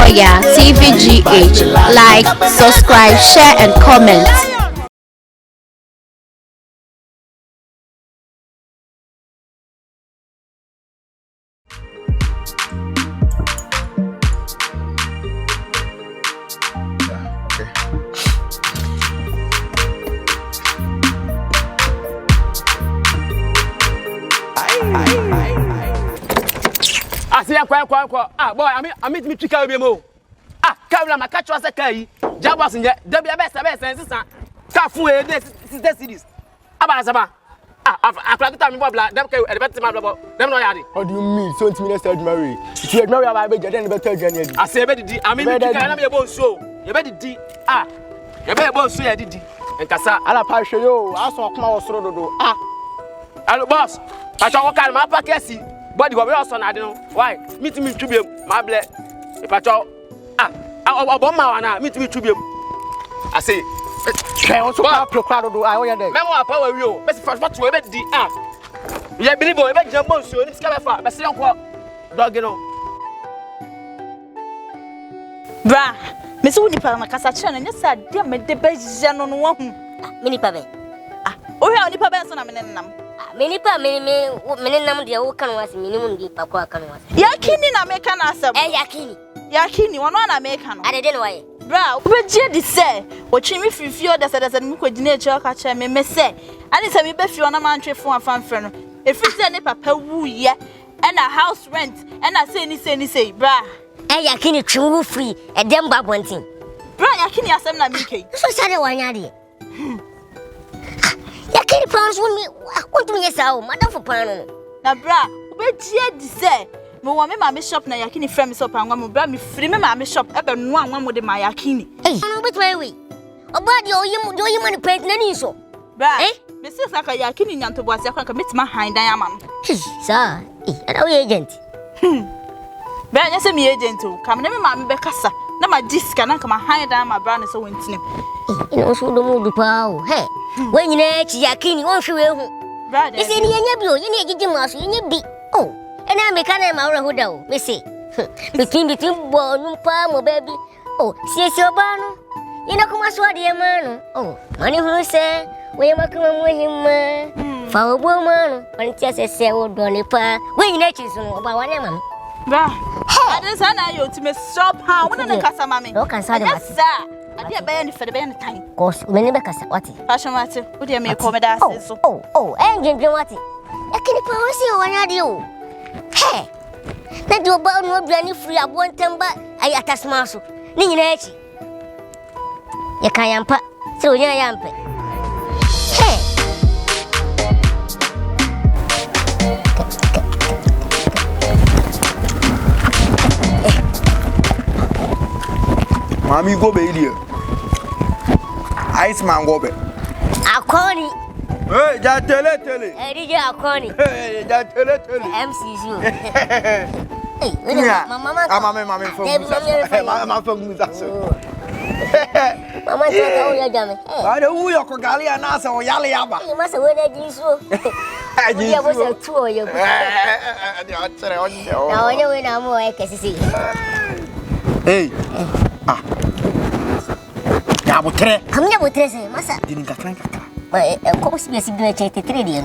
Oyaa TVGH. Like, subscribe, share, and comment. Boy, I meet me trick be mo. Camera my catch was a kai. Jabas in there be best sister. Cafu this series. Abazaba. I plan to me blah them kai e better man them no yadi. How do you mean? So intimate start marry. If you marry I be then better January. I say be di. I mean me trick na me bon so. You be di. You be bon so ya di. Enkasa ala pa hwe yo. Aso akoma wo soro dodo. Hello boss. Pacha wo kan ma pa kesi. Body go be also na de no. Why? Meet me twibiem. Ma ble. E pacha oboma wana meet me twibiem. I say Hey, also proclaro do I oya dey. Memo apa wa wi o. Best first what we be di You believe o be jambo nsuo ni sika be fa. Be se nko dog no. Bra, me se woni pa na kasa kire na nyesa de me de be je no no wo hu. Me nipa be. O hwe oni pa be so na me nenam. Me nipa me nenam de wo kan wase me nimu ndi pa kwa kan wase. Yakini na me kan asem. Yakini wono na me kan no. Adede no waye. Bra, obeje di se, o chimi fifio da se mi kwagina echi aka che me se. Ani se mi be fio na man twefo afamfre no. Efi se ne papa wu ye, and a house rent, and I say, bra. Yakini twu free, e dem ba bontin. Bra, yakini asem na mi kai. So sare wanya de. Yakini pounds won me yesa o, madam for pan no. Na bra, obeje di se. Me wa me ma me shop na yakini frame shop anwa mo bra me free me ma me shop ebe no anwa mo de ma yakini. No bet we. Obadi oyim ni pet na ni so. Bra, me se saka yakini nyanto bo ase akwa metima han dan ama no. Sa, ana we agent. Bra, nya se me agent o. Kam na me ma me be kasa. Na ma diska na kam han dan ama bra ne so wentinem. Ino so do mu du pa o. He. We nyina chi yakini won hwe we hu. Bra, ise ni yenya bi o, ye ni egigi maso, yenya bi. Oh. Ena me kana ma wura hoda o me say between bonu pa mo baby oh sie oba no yena kuma so ade ma no oh mani hu se we makuma mo himma fa obo ma no mani tia se wo do ne pa we nyina chi so no oba wane ma bra ade sa na yo ti me shop ha wona na kasa ma me o kan sa de ma sa ade be ya ni fede be ya ni tan cause me ne be kasa wati fashion mate wo de me ko me da ase so engen wati yakini pa wo si o wanya de o Hey, na do ba no aduani free abontem ba ay atasma so ni nyina achi ye kan yampa se onya yampe hey Mami go be here. Ice man go be. Akoni. Hey, ja tele. DJ Akoni. Hey, ja tele. MCU. Hey, mama for mama for musa so. Mama tata o ya jame. Ba de wu yo ko gali na se o yale yaba. E ma se we na jinso. Aji. Ya bo se tu o ye. Ade o tere o de o. Na o we na mo e kesisi. Hey. Ya bo tere. Kamnya bo tere se masa. Dinin kakran. Como se viesse de 83 dias.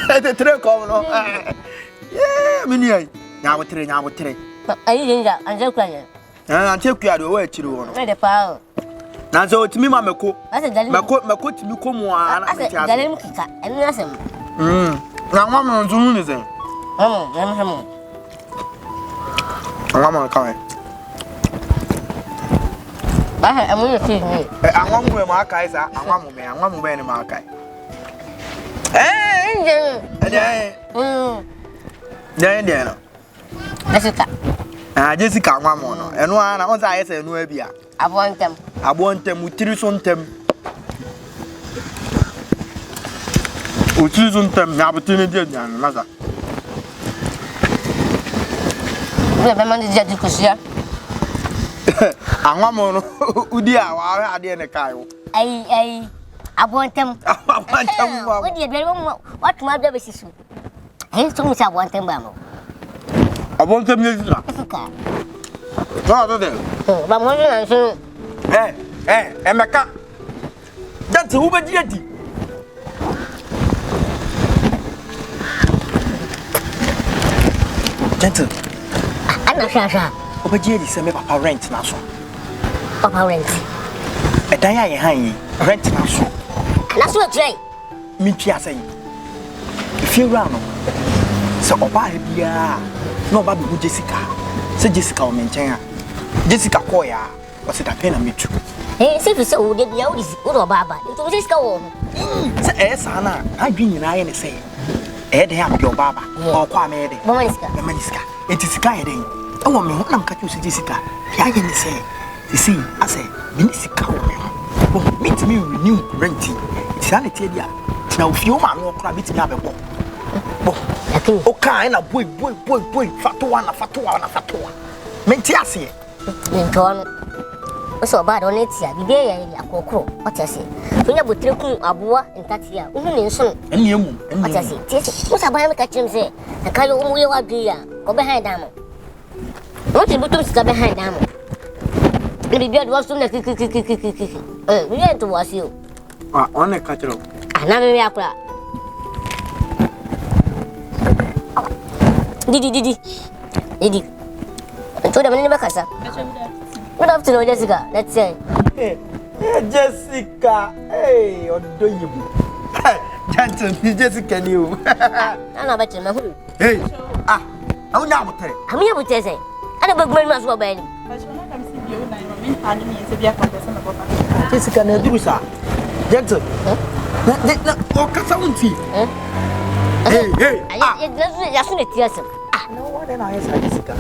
83 como no. Yeah, mini ai. Nyawo tere. Aí jinga, anje kwa ye. Ante kwa do wa chiri wo no. Me de pa. Na so otimi ma meko. Ase dali. Meko timi ko mu a na ase dali mu kika. Enu asem. Na nwa mo nzu ni sen. Hamo. Nwa mo ka we. Ba ha amu ye ti ni. Anwa mu ma aka isa, anwa mu be ni ma aka. Nje. Den no. Jessica. Jessica anwa mo no. Eno na on sa yesa enu abi a. Abontem utiri so ntem. Utiri so ntem na abotini de nyan na za. We be man de kusia. Anwa mo no udi a wa ade ne kai wo. Ai abontem. Wa. Udi de mo what ma be sisu. Ai so mu sa abontem ba mo. Abontem ne zira. No, no. Ba mo na so. Emeka. That's who be di. Gentle. Ana sha. Obaji di se me papa rent na so. Papa rent. Dan ya ye han yi rent na so. Na so try. Mi tia say. If you run no. Se oba bia no ba bi Jessica. Se Jessica o menchen a. Jessica Oyaa. What's that pen and me too? Se fi se o de bia o di o do baba. Nto Jessica wo. Se sana, I be nyina ye ne say. De am your baba. O kwa me de. Maniska. It is sky den. E wo me ho nam ka tu se Jessica. Ya ye ne say. See, I say, Minisika wo me. Bo meet me renew renting. It's reality dia. Now if you ma no kra bit me abebo. Bo. O kan na boy. Fatoa. Menti ase. Ntono. Oso ba do netia bibe ye akokoro. Otase. Funya botre kun aboa ntatia. Uhu ne nso. Ene emu. Otase. Tese. Osa ba me ka chim se. Aka yo mu ye wa dwi ya. Ko be han damo. O ti butum sika be han damo. Bibi do wasu na kiki. We to was you. On a catcher. Ana me akura. Didi. To da mani bakasa. Good afternoon, Jessica. Let's say. Hey, Jessica. Hey, odoyibu. Gentle, Jessica new. Ana ba chema hu. Hey. I want to tell. Ami abu tese. Ana ba gbe ma so ba ni. Jessica na duru sa. Gentle. Na o kasa unti. Hey. Ya so ne tiasa. No one na Jessica.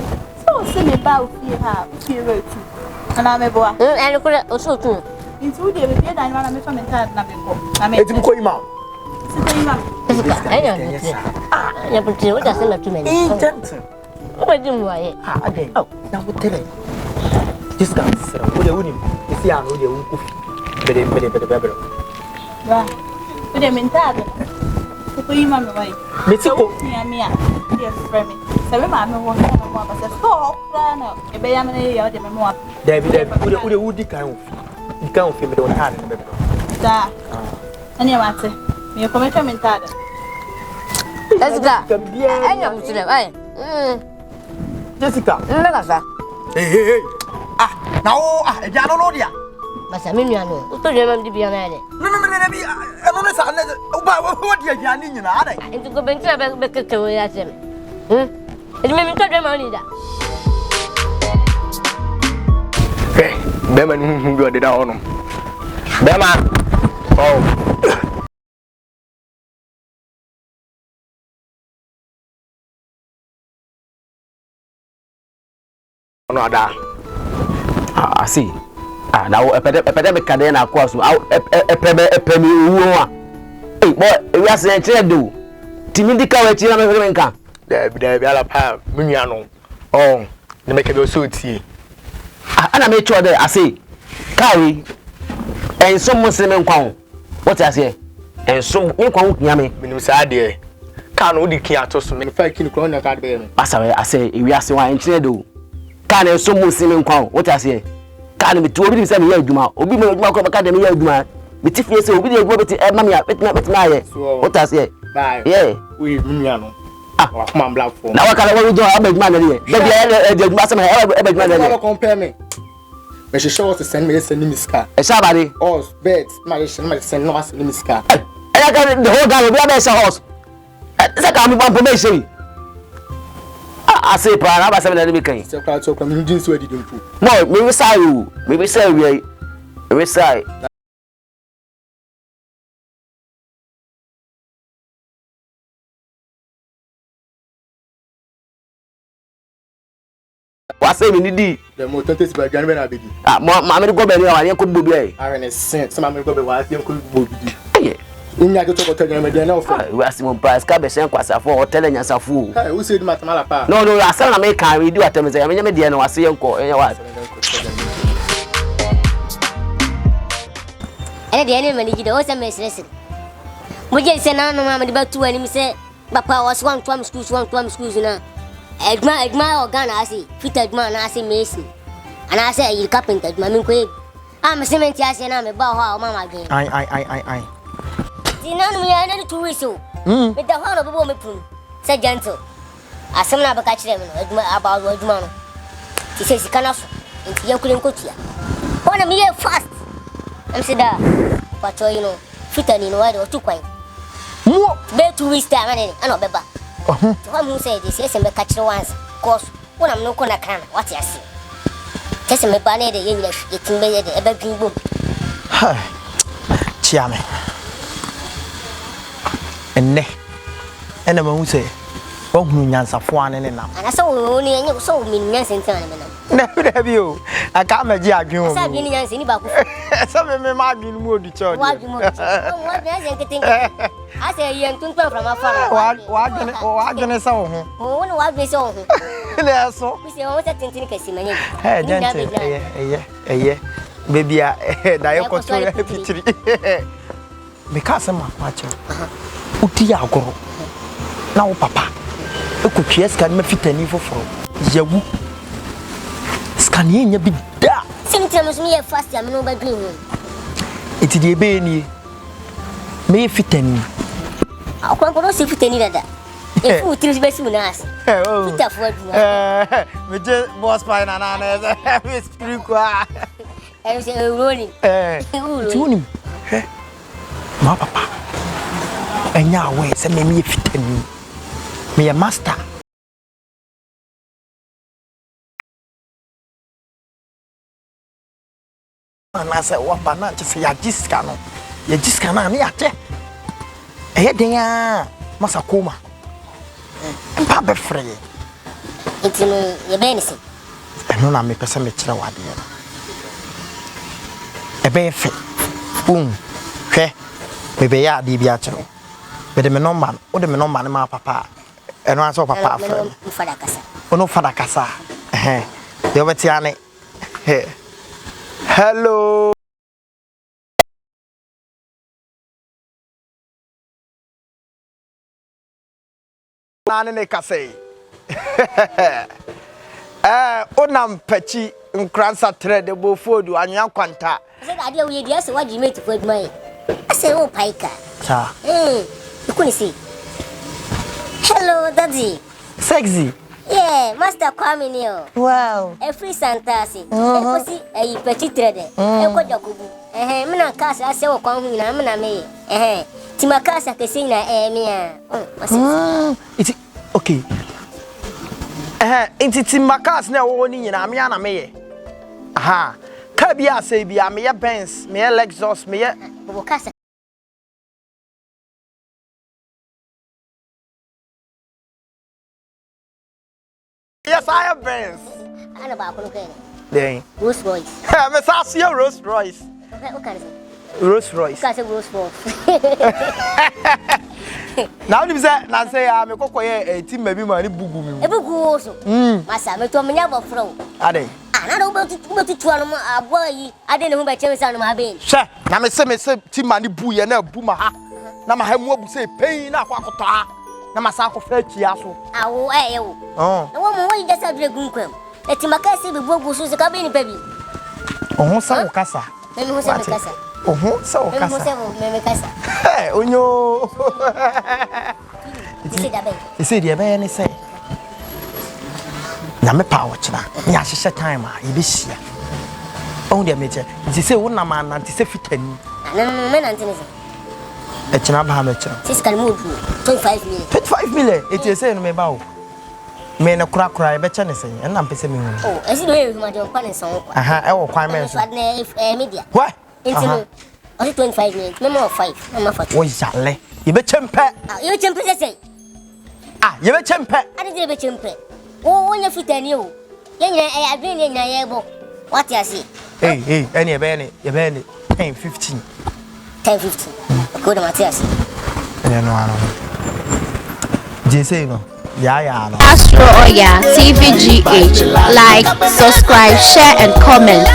So se me ba ofie ha, ofie road. Ana me boa. Ene ko o so tu. Intu de be dan na me fa mental na me ko. Na me. Etim ko ima. Jessica, ai na. Ya puti o da se na tu me. Gentle. O ba di mu aye. Ade. Na wo tele. Jessica, o de unim. Isi an o de un kufi. Bede. Wa. O de mental. Ko ima me wai. Metiko. Mia. Dia frame. Sabe ma me wo na mo ba se stop na. E be ya me ya de me mo. David, o de udi kan ofi. Di kan ofi me de on hard na bebe. Da. Ani amate. Me ko me mental. Jessica. Ai na puti le. Ai. Jessica. Nna ka sa. Hey. Na o e ja no dia. Basa me nua no. O to je mam di bia na de. No bi. E no sa na o ba wo dia ja ni nyina ada. Nti ko benti be keke wo ya sem. Edi me to je mam ni da. Bema ni hu bi odeda ho no. Bema. Oh. No ada. I see. Now epidemic can na course. Epemi uwo a. Eh, boy, we are saying do. Timindi ka we chi na me nka. There be ala pa menua no. Oh, na make be so tie. Ana me cho there I say. Kai en so muslim nkwa. What I say? En so nkwa hu nya me. Minim sa de. Ka no di kin ato so me fa kin kro na ka de be. Asa we I say we are saying en do. Ka na so muslim nkwa. What I say? Can be to obi say me ya adwuma obi me adwuma ko ka de me ya adwuma me ti fie say obi de adwuma beti e ma me ya betina ye what I say yeah we nua no wa come black for na wa kala wa do abadwuma na ye de bia de adwuma say me abadwuma na ye compare me she show us send me miska e sha bari us bet ma send no send miska e ya ka the whole guy obi abia say us say ka me ban po me say I say, "Para, I say, let me come." So, I'm doing so. No, maybe say you. Maybe say we. Maybe say. What say me need? The more twenties by January abedi. Mama go be here. I could be here. I mean, some mama go be wa. I could be here. Nya to talk to me dey na ofa. We ask mon price ka be sen kwasa for hotel nya safu. Hey, who said matamala pa? No, asem na me kan we do atem say me dey na wase yenko enya wa. Ene dey ene mani gide o se me stress. Mo je se na no ma de ba tu ani mi se papa was one to am schools na. Edma organ asi, fit edma na asi mesi. And I say you carpenter, mammy quabe. I'm a cement yas and I'm a bow how mamma again. I. The none me I need to whistle. With the whole of a woman, said gentle. I some never catch them about what man. He says he cannot into your couldn't cook here. One of me fast. I'm said that, but you know, fitting in white or too quaint. More Bear 2 weeks time and I know better. To one who said this, yes, and catch the ones. Course, when I'm no corner can, what you see. Just me banner the English, it's made a begging book. Chiame. And ne. And the moon say, oh, Nunyans of one and enough. And I saw only and you saw me Nancy in time. Never have you. I can't imagine you. I've been Nancy in about some of my being more determined. what you want. I say, young twin from a farm. What can I say? Oh, no, what we saw. So, We say, oh, that's in Cassimania. hey, baby, I got to picture. Because I'm a watcher. Utia go. Now, papa, a cook yes can me fit any for Yawu. Scanning be da. Sometimes me a fast, I'm no bad green. It's the baby. May fit any. I'll come to see if any of that. If you tell me soon as. Oh, Tough word. we just was fine and I was pretty quiet. I say, rolling. Tuning. My papa. And now, wait, send me fit any. Me a master. And I said, what banana to say, I just cannot. You just cannot. Eh, dear, Masakoma. And Papa Frey. It's your benefit. And no, I make a cemetery. A bear fit. Boom. Okay. Maybe I did be but the no man, or the no man, my papa. And I saw papa for the casa. Oh, no, for the casa. The Overtiane. Hello. Nane Casse. Onam Pechi in Cransa Thread, the Bofodu, and young Quanta. I said, I deal with you, so what you made to put my. I said, oh, Piker. You couldn't see. Hello, Daddy. Sexy. Yeah, Master Kwame Neo. Wow. A free Santasi. A petit trader. A Kojakubu. Mina Casa, I say, oh, Kwamina, Mina me. Timakasa, Cassina, It's okay. It's Timakas now, owning in Amiana me. Aha. Kabia say, be a mere Benz, mere Lexus, mere Bocasa. Yes, I have Benz. I'm about to Then, Rose Royce. I'm a sassy Rolls Royce. What can I say? Rolls Royce. Casa Rose Royce. Now, you say, I'm a cocoa, a team, maybe my boo. A book also. Massa, me to me never throw. Are they? I don't know about to try a boy. I didn't know my chance on my being. Sir, now me say, Tim Money Boo, and now Boomer. Now my hand will say, pay now, Quakota. Now my sack of 30 years. Oh, the woman way just a dragoon crumb. Let him a cassie be broke with a cabin, baby. Oh, so Casa. Then who's a casa? Oh, so Casa. Hey, oh no. You see, the baby say. Name power, Yasha time, you be here. Oh, dear major, you say one man, and it's a fit. It's not Hamacher. This can move 25 million. 25 million, it is saying me bow. Men a crack cry, better anything, and I'm pissing me. Oh, as you know, my dear Palace. I will quite mention. Media. What? Only 25 minutes, no more 5, no more 40. Oh, Sally, you bet champer. You champer say. Ah, you bet champer. I didn't have a champer. Oh, when you fit and you. I have been in a able. What you see? Hey, any benny, you benny, 10, 15. 10, 15. Good, Matthias. And no, Jesse, yeah. Astro Oyaa TVGH. Like, subscribe, share, and comment.